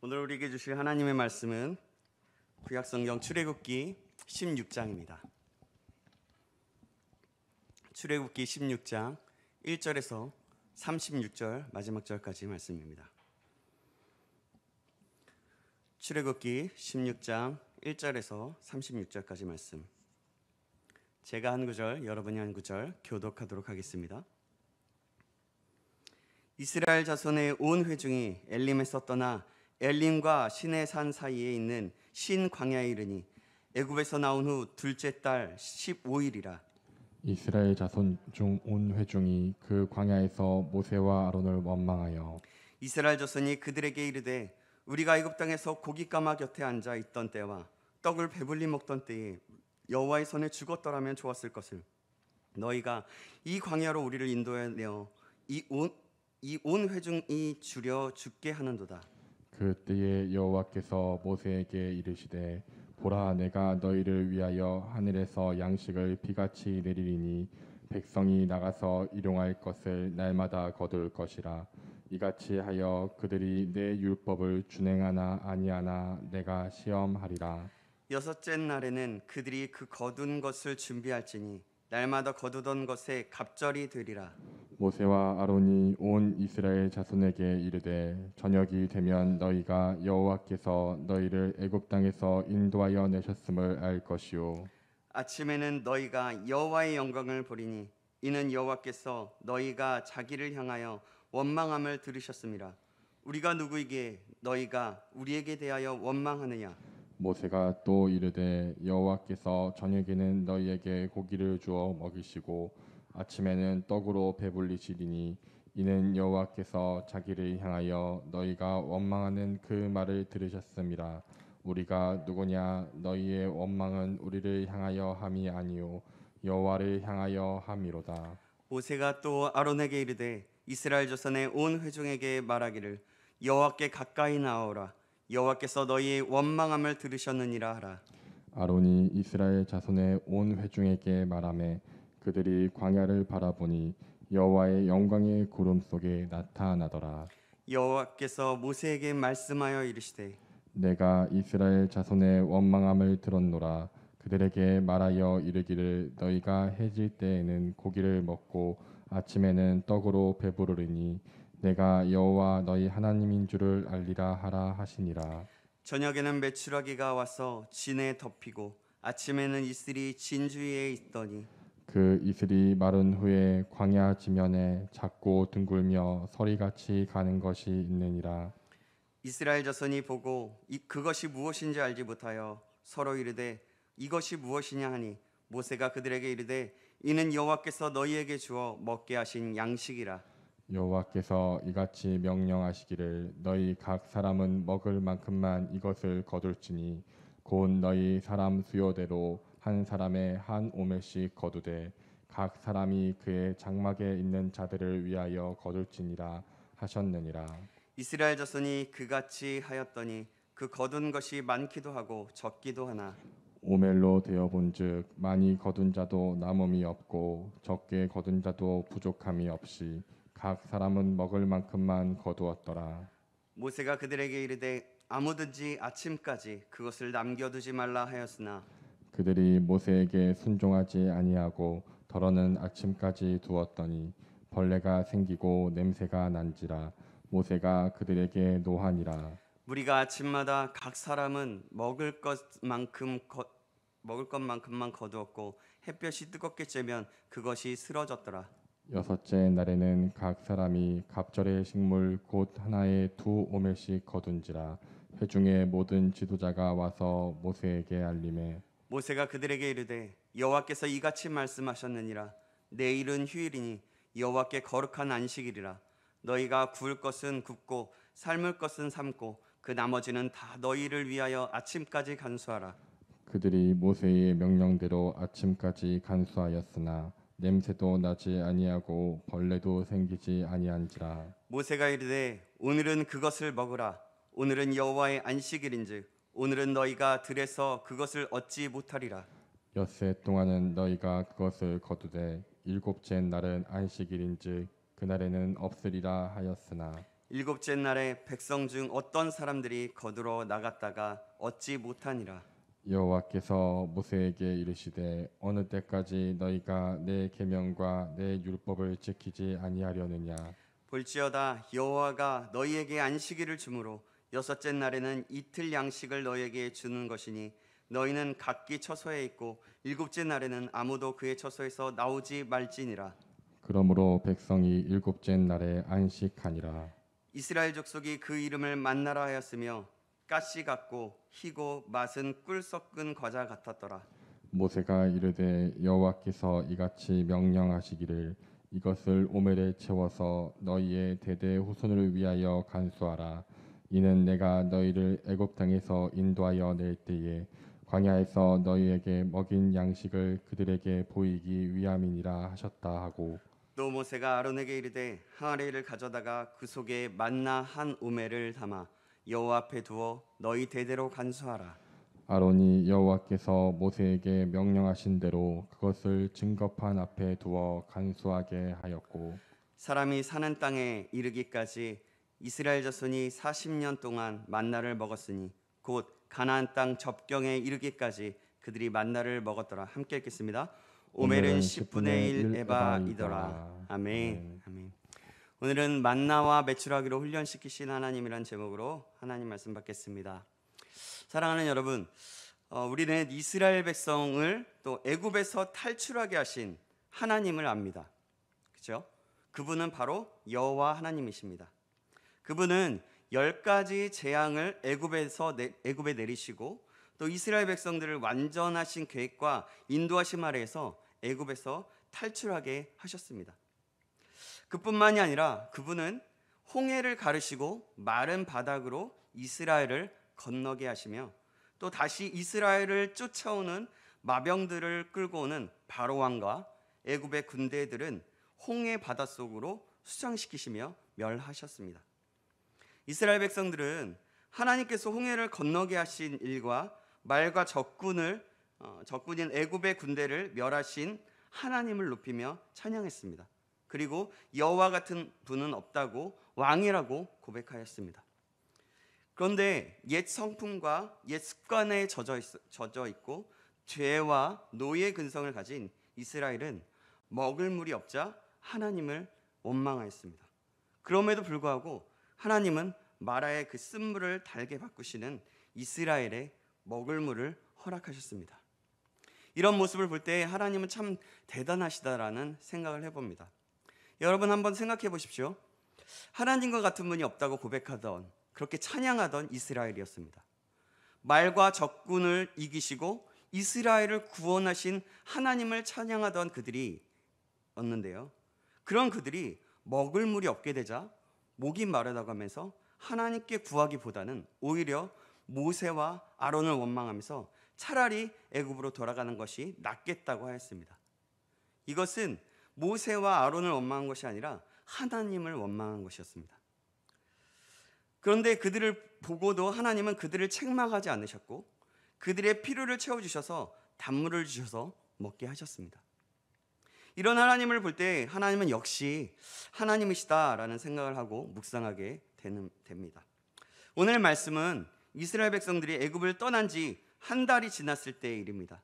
오늘 우리에게 주실 하나님의 말씀은 구약성경 출애굽기 16장입니다. 출애굽기 16장 1절에서 36절 마지막 절까지 말씀입니다. 출애굽기 16장 1절에서 36절까지 말씀. 제가 한 구절, 여러분이 한 구절 교독하도록 하겠습니다. 이스라엘 자손의 온 회중이 엘림에서 떠나 엘림과 시내 산 사이에 있는 신 광야에 이르니 애굽에서 나온 후 둘째 달 15일이라. 이스라엘 자손 중 온 회중이 그 광야에서 모세와 아론을 원망하여 이스라엘 자손이 그들에게 이르되 우리가 애굽 땅에서 고깃가마 곁에 앉아 있던 때와 떡을 배불리 먹던 때에 여호와의 손에 죽었더라면 좋았을 것을 너희가 이 광야로 우리를 인도하여 이 온 회중이 주려 죽게 하는도다. 그 때에 여호와께서 모세에게 이르시되 보라 내가 너희를 위하여 하늘에서 양식을 비같이 내리리니 백성이 나가서 일용할 것을 날마다 거둘 것이라. 이같이 하여 그들이 내 율법을 준행하나 아니하나 내가 시험하리라. 여섯째 날에는 그들이 그 거둔 것을 준비할지니 날마다 거두던 것에 갑절이 되리라. 모세와 아론이 온 이스라엘 자손에게 이르되 저녁이 되면 너희가 여호와께서 너희를 애굽 땅에서 인도하여 내셨음을 알 것이요 아침에는 너희가 여호와의 영광을 보리니 이는 여호와께서 너희가 자기를 향하여 원망함을 들으셨음이라. 우리가 누구이기에 너희가 우리에게 대하여 원망하느냐. 모세가 또 이르되 여호와께서 저녁에는 너희에게 고기를 주어 먹이시고 아침에는 떡으로 배불리시리니 이는 여호와께서 자기를 향하여 너희가 원망하는 그 말을 들으셨음이라. 우리가 누구냐. 너희의 원망은 우리를 향하여 함이 아니요 여호와를 향하여 함이로다. 모세가 또 아론에게 이르되 이스라엘 자손의 온 회중에게 말하기를 여호와께 가까이 나오라. 여호와께서 너희의 원망함을 들으셨느니라 하라. 아론이 이스라엘 자손의 온 회중에게 말하매 그들이 광야를 바라보니 여호와의 영광의 구름 속에 나타나더라. 여호와께서 모세에게 말씀하여 이르시되 내가 이스라엘 자손의 원망함을 들었노라. 그들에게 말하여 이르기를 너희가 해질 때에는 고기를 먹고 아침에는 떡으로 배부르리니 내가 여호와 너희 하나님인 줄을 알리라 하라 하시니라. 저녁에는 메추라기가 와서 진에 덮이고 아침에는 이슬이 진 주위에 있더니 그 이슬이 마른 후에 광야 지면에 작고 둥글며 서리같이 가는 것이 있느니라. 이스라엘 자손이 보고 그것이 무엇인지 알지 못하여 서로 이르되 이것이 무엇이냐 하니 모세가 그들에게 이르되 이는 여호와께서 너희에게 주어 먹게 하신 양식이라. 여호와께서 이같이 명령하시기를 너희 각 사람은 먹을 만큼만 이것을 거둘지니 곧 너희 사람 수요대로 한 사람의 한 오멜씩 거두되 각 사람이 그의 장막에 있는 자들을 위하여 거둘지니라 하셨느니라. 이스라엘 자손이 그같이 하였더니 그 거둔 것이 많기도 하고 적기도 하나 오멜로 되어 본즉 많이 거둔 자도 남음이 없고 적게 거둔 자도 부족함이 없이 각 사람은 먹을 만큼만 거두었더라. 모세가 그들에게 이르되 아무든지 아침까지 그것을 남겨두지 말라 하였으나 그들이 모세에게 순종하지 아니하고 더러는 아침까지 두었더니 벌레가 생기고 냄새가 난지라. 모세가 그들에게 노하니라. 우리가 아침마다 각 사람은 먹을 것만큼만 거두었고 햇볕이 뜨겁게 쬐면 그것이 쓰러졌더라. 여섯째 날에는 각 사람이 갑절의 식물 곧 하나에 2오멜씩 거둔지라. 회중의 모든 지도자가 와서 모세에게 알림해 모세가 그들에게 이르되 여호와께서 이같이 말씀하셨느니라. 내일은 휴일이니 여호와께 거룩한 안식일이라. 너희가 구울 것은 굽고 삶을 것은 삶고 그 나머지는 다 너희를 위하여 아침까지 간수하라. 그들이 모세의 명령대로 아침까지 간수하였으나 냄새도 나지 아니하고 벌레도 생기지 아니한지라. 모세가 이르되 오늘은 그것을 먹으라. 오늘은 여호와의 안식일인즉 오늘은 너희가 들에서 그것을 얻지 못하리라. 엿새 동안은 너희가 그것을 거두되 일곱째 날은 안식일인즉 그날에는 없으리라 하였으나 일곱째 날에 백성 중 어떤 사람들이 거두러 나갔다가 얻지 못하니라. 여호와께서 모세에게 이르시되 어느 때까지 너희가 내 계명과 내 율법을 지키지 아니하려느냐. 볼지어다 여호와가 너희에게 안식일을 주므로 여섯째 날에는 이틀 양식을 너희에게 주는 것이니 너희는 각기 처소에 있고 일곱째 날에는 아무도 그의 처소에서 나오지 말지니라. 그러므로 백성이 일곱째 날에 안식하니라. 이스라엘 족속이 그 이름을 만나라 하였으며 가시 같고 희고 맛은 꿀 섞은 과자 같았더라. 모세가 이르되 여호와께서 이같이 명령하시기를 이것을 오멜에 채워서 너희의 대대 후손을 위하여 간수하라. 이는 내가 너희를 애굽 땅에서 인도하여 낼 때에 광야에서 너희에게 먹인 양식을 그들에게 보이기 위함이니라 하셨다 하고. 또 모세가 아론에게 이르되 항아리를 가져다가 그 속에 만나 한 오멜을 담아 여호와 앞에 두어 너희 대대로 간수하라. 아론이 여호와께서 모세에게 명령하신 대로 그것을 증거판 앞에 두어 간수하게 하였고. 사람이 사는 땅에 이르기까지 이스라엘 자손이 40년 동안 만나를 먹었으니 곧 가나안 땅 접경에 이르기까지 그들이 만나를 먹었더라. 함께 읽겠습니다. 오멜은 10분의 1 에바이더라. 아멘. 아멘. 오늘은 만나와 메추라기로 훈련시키신 하나님이란 제목으로 하나님 말씀 받겠습니다. 사랑하는 여러분, 우리는 이스라엘 백성을 또 애굽에서 탈출하게 하신 하나님을 압니다. 그렇죠? 그분은 바로 여호와 하나님이십니다. 그분은 10가지 재앙을 애굽에 내리시고 또 이스라엘 백성들을 완전하신 계획과 인도하심 아래에서 애굽에서 탈출하게 하셨습니다. 그뿐만이 아니라 그분은 홍해를 가르시고 마른 바닥으로 이스라엘을 건너게 하시며 또 다시 이스라엘을 쫓아오는 마병들을 끌고 오는 바로 왕과 애굽의 군대들은 홍해 바닷속으로 수장시키시며 멸하셨습니다. 이스라엘 백성들은 하나님께서 홍해를 건너게 하신 일과 말과 적군인 애굽의 군대를 멸하신 하나님을 높이며 찬양했습니다. 그리고 여호와 같은 분은 없다고 왕이라고 고백하였습니다. 그런데 옛 성품과 옛 습관에 젖어 있고 죄와 노예의 근성을 가진 이스라엘은 먹을 물이 없자 하나님을 원망하였습니다. 그럼에도 불구하고 하나님은 마라의 그 쓴물을 달게 바꾸시는 이스라엘의 먹을 물을 허락하셨습니다. 이런 모습을 볼 때 하나님은 참 대단하시다라는 생각을 해봅니다. 여러분 한번 생각해 보십시오. 하나님과 같은 분이 없다고 고백하던 그렇게 찬양하던 이스라엘이었습니다. 말과 적군을 이기시고 이스라엘을 구원하신 하나님을 찬양하던 그들이었는데요. 그런 그들이 먹을 물이 없게 되자 목이 마르다고 하면서 하나님께 구하기보다는 오히려 모세와 아론을 원망하면서 차라리 애굽으로 돌아가는 것이 낫겠다고 하였습니다. 이것은 모세와 아론을 원망한 것이 아니라 하나님을 원망한 것이었습니다. 그런데 그들을 보고도 하나님은 그들을 책망하지 않으셨고 그들의 필요를 채워주셔서 단물을 주셔서 먹게 하셨습니다. 이런 하나님을 볼 때 하나님은 역시 하나님이시다라는 생각을 하고 묵상하게 됩니다. 오늘 말씀은 이스라엘 백성들이 애굽을 떠난 지 한 달이 지났을 때의 일입니다.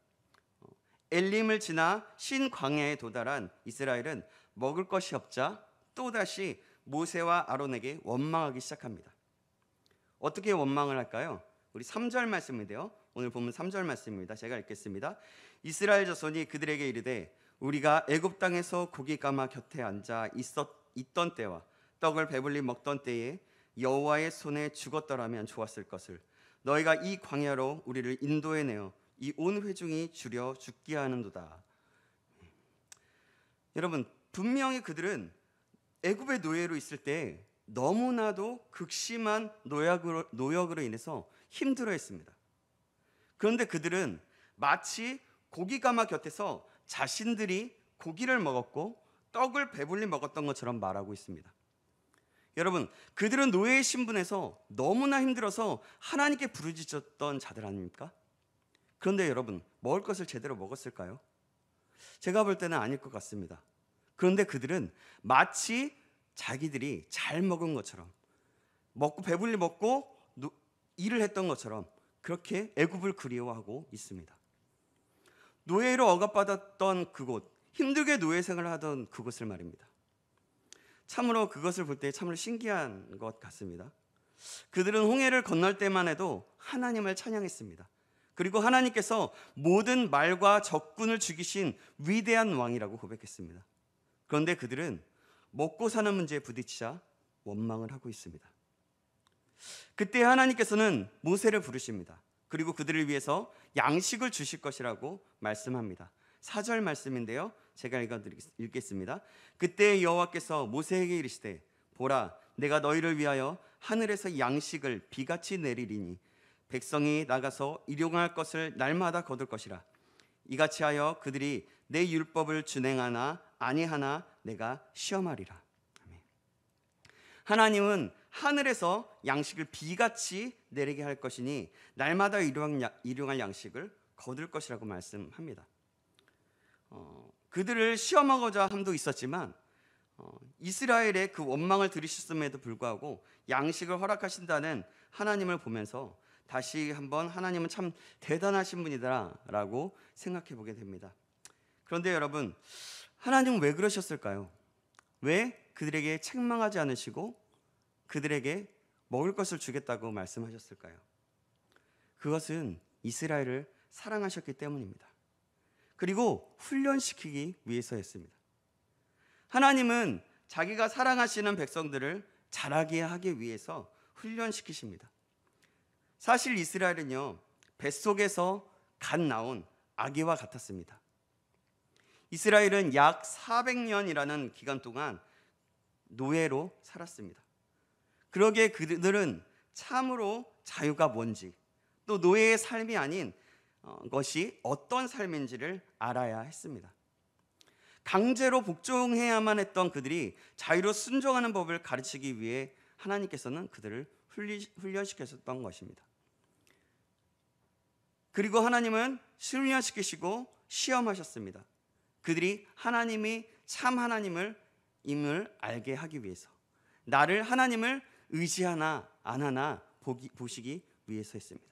엘림을 지나 신 광야에 도달한 이스라엘은 먹을 것이 없자 또다시 모세와 아론에게 원망하기 시작합니다. 어떻게 원망을 할까요? 우리 3절 말씀인데요. 오늘 보면 3절 말씀입니다. 제가 읽겠습니다. 이스라엘 자손이 그들에게 이르되 우리가 애굽 땅에서 고기 가마 곁에 앉아 있던 때와 떡을 배불리 먹던 때에 여호와의 손에 죽었더라면 좋았을 것을 너희가 이 광야로 우리를 인도해내어 이 온 회중이 주려 죽게 하는도다. 여러분 분명히 그들은 애굽의 노예로 있을 때 너무나도 극심한 노역으로 인해서 힘들어했습니다. 그런데 그들은 마치 고기 가마 곁에서 자신들이 고기를 먹었고 떡을 배불리 먹었던 것처럼 말하고 있습니다. 여러분 그들은 노예의 신분에서 너무나 힘들어서 하나님께 부르짖었던 자들 아닙니까? 그런데 여러분 먹을 것을 제대로 먹었을까요? 제가 볼 때는 아닐 것 같습니다. 그런데 그들은 마치 자기들이 잘 먹은 것처럼 먹고 배불리 먹고 일을 했던 것처럼 그렇게 애굽을 그리워하고 있습니다. 노예로 억압받았던 그곳, 힘들게 노예 생활을 하던 그곳을 말입니다. 참으로 그것을 볼 때 참으로 신기한 것 같습니다. 그들은 홍해를 건널 때만 해도 하나님을 찬양했습니다. 그리고 하나님께서 모든 말과 적군을 죽이신 위대한 왕이라고 고백했습니다. 그런데 그들은 먹고 사는 문제에 부딪히자 원망을 하고 있습니다. 그때 하나님께서는 모세를 부르십니다. 그리고 그들을 위해서 양식을 주실 것이라고 말씀합니다. 4절 말씀인데요, 제가 읽겠습니다. 그때 여호와께서 모세에게 이르시되 보라, 내가 너희를 위하여 하늘에서 양식을 비같이 내리리니 백성이 나가서 일용할 것을 날마다 거둘 것이라. 이같이 하여 그들이 내 율법을 준행하나 아니하나 내가 시험하리라. 아멘. 하나님은 하늘에서 양식을 비같이 내리게 할 것이니 날마다 일용할 양식을 거둘 것이라고 말씀합니다. 그들을 시험하고자 함도 있었지만 이스라엘의 그 원망을 들으셨음에도 불구하고 양식을 허락하신다는 하나님을 보면서 다시 한번 하나님은 참 대단하신 분이다라고 생각해 보게 됩니다. 그런데 여러분, 하나님은 왜 그러셨을까요? 왜 그들에게 책망하지 않으시고 그들에게 먹을 것을 주겠다고 말씀하셨을까요? 그것은 이스라엘을 사랑하셨기 때문입니다. 그리고 훈련시키기 위해서였습니다. 하나님은 자기가 사랑하시는 백성들을 자라게 하기 위해서 훈련시키십니다. 사실 이스라엘은요, 뱃속에서 갓 나온 아기와 같았습니다. 이스라엘은 약 400년이라는 기간 동안 노예로 살았습니다. 그러기에 그들은 참으로 자유가 뭔지, 또 노예의 삶이 아닌 것이 어떤 삶인지를 알아야 했습니다. 강제로 복종해야만 했던 그들이 자유로 순종하는 법을 가르치기 위해 하나님께서는 그들을 훈련시켰던 것입니다. 그리고 하나님은 훈련시키시고 시험하셨습니다. 그들이 하나님이 참 하나님을 임을 알게 하기 위해서, 나를 하나님을 의지하나 안 하나 보시기 위해서였습니다.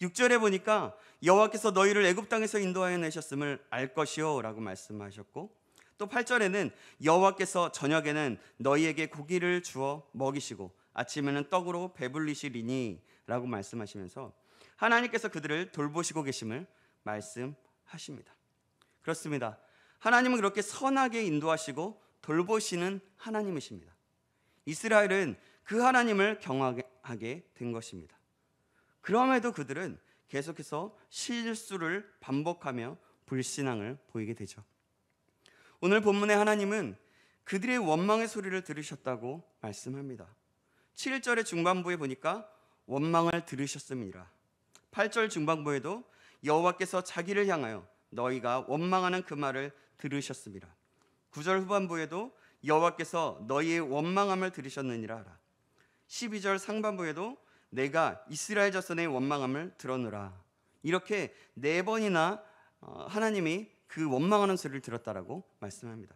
6절에 보니까 여호와께서 너희를 애굽 땅에서 인도하여 내셨음을 알 것이요 라고 말씀하셨고, 또 8절에는 여호와께서 저녁에는 너희에게 고기를 주어 먹이시고 아침에는 떡으로 배불리시리니 라고 말씀하시면서 하나님께서 그들을 돌보시고 계심을 말씀하십니다. 그렇습니다. 하나님은 그렇게 선하게 인도하시고 돌보시는 하나님이십니다. 이스라엘은 그 하나님을 경외하게 된 것입니다. 그럼에도 그들은 계속해서 실수를 반복하며 불신앙을 보이게 되죠. 오늘 본문의 하나님은 그들의 원망의 소리를 들으셨다고 말씀합니다. 7절의 중반부에 보니까 원망을 들으셨음이라. 8절 중반부에도 여호와께서 자기를 향하여 너희가 원망하는 그 말을 들으셨음이라. 9절 후반부에도 여호와께서 너희의 원망함을 들으셨느니라 하라. 12절 상반부에도 내가 이스라엘 자손의 원망함을 들었노라. 이렇게 4번이나 하나님이 그 원망하는 소리를 들었다라고 말씀합니다.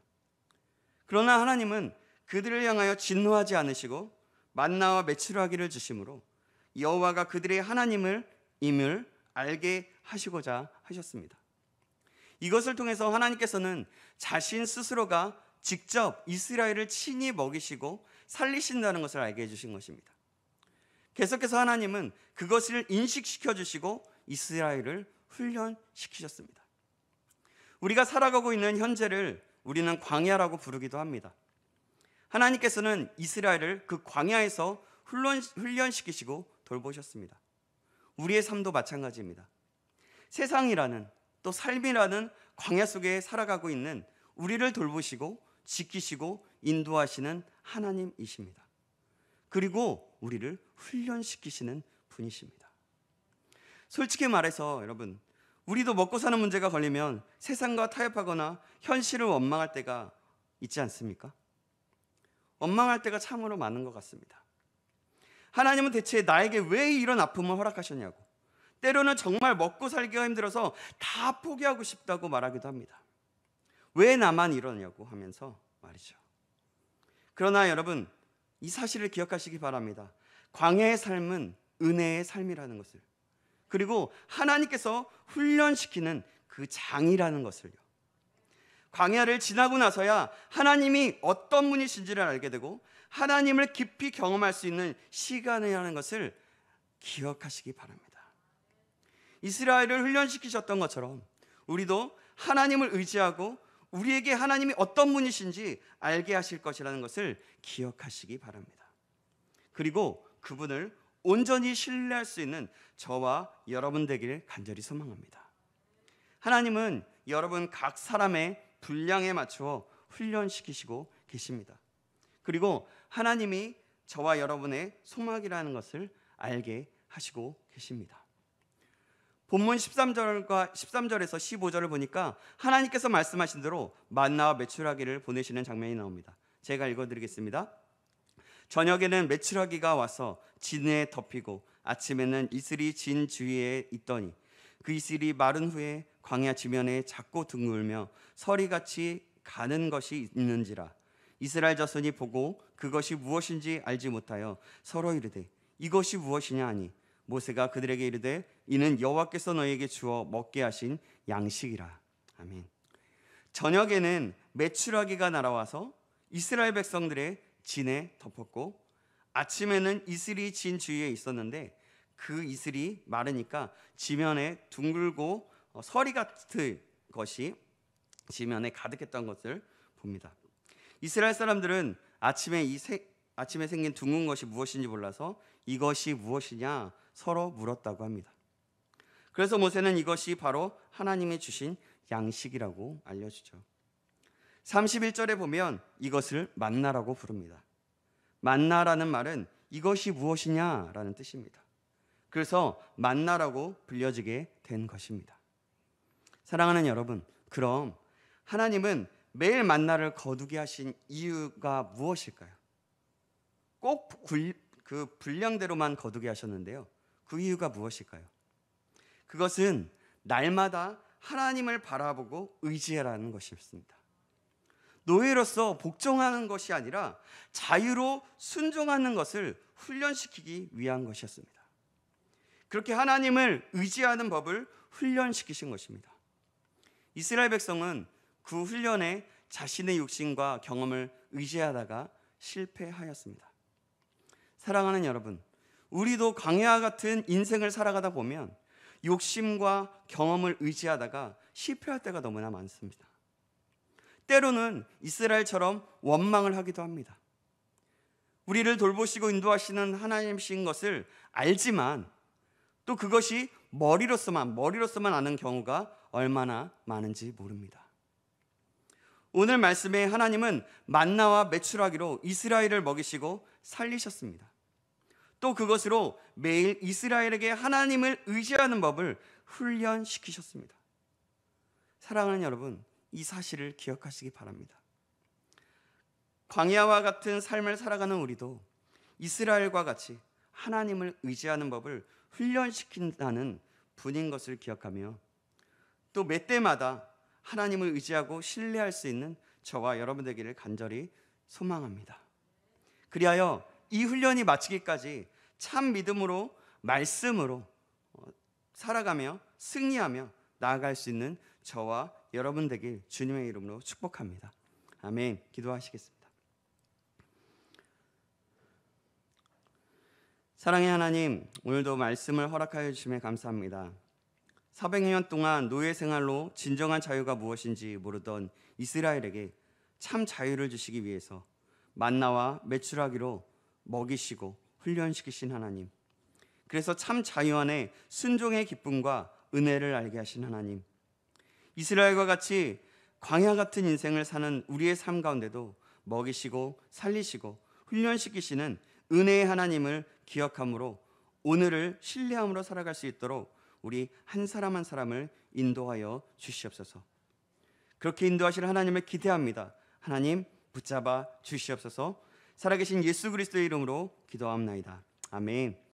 그러나 하나님은 그들을 향하여 진노하지 않으시고 만나와 메추라기를 주심으로 여호와가 그들의 하나님임을 알게 하시고자 하셨습니다. 이것을 통해서 하나님께서는 자신 스스로가 직접 이스라엘을 친히 먹이시고 살리신다는 것을 알게 해주신 것입니다. 계속해서 하나님은 그것을 인식시켜 주시고 이스라엘을 훈련시키셨습니다. 우리가 살아가고 있는 현재를 우리는 광야라고 부르기도 합니다. 하나님께서는 이스라엘을 그 광야에서 훈련시키시고 돌보셨습니다. 우리의 삶도 마찬가지입니다. 세상이라는 또 삶이라는 광야 속에 살아가고 있는 우리를 돌보시고 지키시고 인도하시는 하나님이십니다. 그리고 우리를 훈련시키시는 분이십니다. 솔직히 말해서 여러분, 우리도 먹고 사는 문제가 걸리면 세상과 타협하거나 현실을 원망할 때가 있지 않습니까? 원망할 때가 참으로 많은 것 같습니다. 하나님은 대체 나에게 왜 이런 아픔을 허락하셨냐고, 때로는 정말 먹고 살기가 힘들어서 다 포기하고 싶다고 말하기도 합니다. 왜 나만 이러냐고 하면서 말이죠. 그러나 여러분, 이 사실을 기억하시기 바랍니다. 광야의 삶은 은혜의 삶이라는 것을, 그리고 하나님께서 훈련시키는 그 장이라는 것을요. 광야를 지나고 나서야 하나님이 어떤 분이신지를 알게 되고 하나님을 깊이 경험할 수 있는 시간이라는 것을 기억하시기 바랍니다. 이스라엘을 훈련시키셨던 것처럼 우리도 하나님을 의지하고 우리에게 하나님이 어떤 분이신지 알게 하실 것이라는 것을 기억하시기 바랍니다. 그리고 그분을 온전히 신뢰할 수 있는 저와 여러분 되기를 간절히 소망합니다. 하나님은 여러분 각 사람의 분량에 맞추어 훈련시키시고 계십니다. 그리고 하나님이 저와 여러분의 소망이라는 것을 알게 하시고 계십니다. 본문 13절에서 15절을 보니까 하나님께서 말씀하신 대로 만나와 메추라기를 보내시는 장면이 나옵니다. 제가 읽어드리겠습니다. 저녁에는 메추라기가 와서 진에 덮이고 아침에는 이슬이 진 주위에 있더니 그 이슬이 마른 후에 광야 지면에 작고 둥글며 서리같이 가는 것이 있는지라. 이스라엘 자손이 보고 그것이 무엇인지 알지 못하여 서로 이르되 이것이 무엇이냐 하니 모세가 그들에게 이르되 이는 여호와께서 너희에게 주어 먹게 하신 양식이라. 아멘. 저녁에는 메추라기가 날아와서 이스라엘 백성들의 진에 덮었고 아침에는 이슬이 진 주위에 있었는데 그 이슬이 마르니까 지면에 둥글고 서리 같은 것이 지면에 가득했던 것을 봅니다. 이스라엘 사람들은 아침에 생긴 둥근 것이 무엇인지 몰라서 이것이 무엇이냐 서로 물었다고 합니다. 그래서 모세는 이것이 바로 하나님이 주신 양식이라고 알려주죠. 31절에 보면 이것을 만나라고 부릅니다. 만나라는 말은 이것이 무엇이냐라는 뜻입니다. 그래서 만나라고 불려지게 된 것입니다. 사랑하는 여러분, 그럼 하나님은 매일 만나를 거두게 하신 이유가 무엇일까요? 꼭 그 분량대로만 거두게 하셨는데요. 그 이유가 무엇일까요? 그것은 날마다 하나님을 바라보고 의지하라는 것이었습니다. 노예로서 복종하는 것이 아니라 자유로 순종하는 것을 훈련시키기 위한 것이었습니다. 그렇게 하나님을 의지하는 법을 훈련시키신 것입니다. 이스라엘 백성은 그 훈련에 자신의 욕심과 경험을 의지하다가 실패하였습니다. 사랑하는 여러분, 우리도 광야와 같은 인생을 살아가다 보면 욕심과 경험을 의지하다가 실패할 때가 너무나 많습니다. 때로는 이스라엘처럼 원망을 하기도 합니다. 우리를 돌보시고 인도하시는 하나님이신 것을 알지만 또 그것이 머리로서만 아는 경우가 얼마나 많은지 모릅니다. 오늘 말씀에 하나님은 만나와 메추라기로 이스라엘을 먹이시고 살리셨습니다. 또 그것으로 매일 이스라엘에게 하나님을 의지하는 법을 훈련시키셨습니다. 사랑하는 여러분, 이 사실을 기억하시기 바랍니다. 광야와 같은 삶을 살아가는 우리도 이스라엘과 같이 하나님을 의지하는 법을 훈련시킨다는 분인 것을 기억하며 또 몇 때마다 하나님을 의지하고 신뢰할 수 있는 저와 여러분 되기를 간절히 소망합니다. 그리하여 이 훈련이 마치기까지 참 믿음으로 말씀으로 살아가며 승리하며 나아갈 수 있는 저와 여러분 되길 주님의 이름으로 축복합니다. 아멘. 기도하시겠습니다. 사랑의 하나님, 오늘도 말씀을 허락하여 주심에 감사합니다. 400년 동안 노예 생활로 진정한 자유가 무엇인지 모르던 이스라엘에게 참 자유를 주시기 위해서 만나와 메추라기로 먹이시고 훈련시키신 하나님, 그래서 참 자유 안에 순종의 기쁨과 은혜를 알게 하신 하나님, 이스라엘과 같이 광야 같은 인생을 사는 우리의 삶 가운데도 먹이시고 살리시고 훈련시키시는 은혜의 하나님을 기억함으로 오늘을 신뢰함으로 살아갈 수 있도록 우리 한 사람 한 사람을 인도하여 주시옵소서. 그렇게 인도하실 하나님을 기대합니다. 하나님 붙잡아 주시옵소서. 살아계신 예수 그리스도의 이름으로 기도합나이다. 아멘.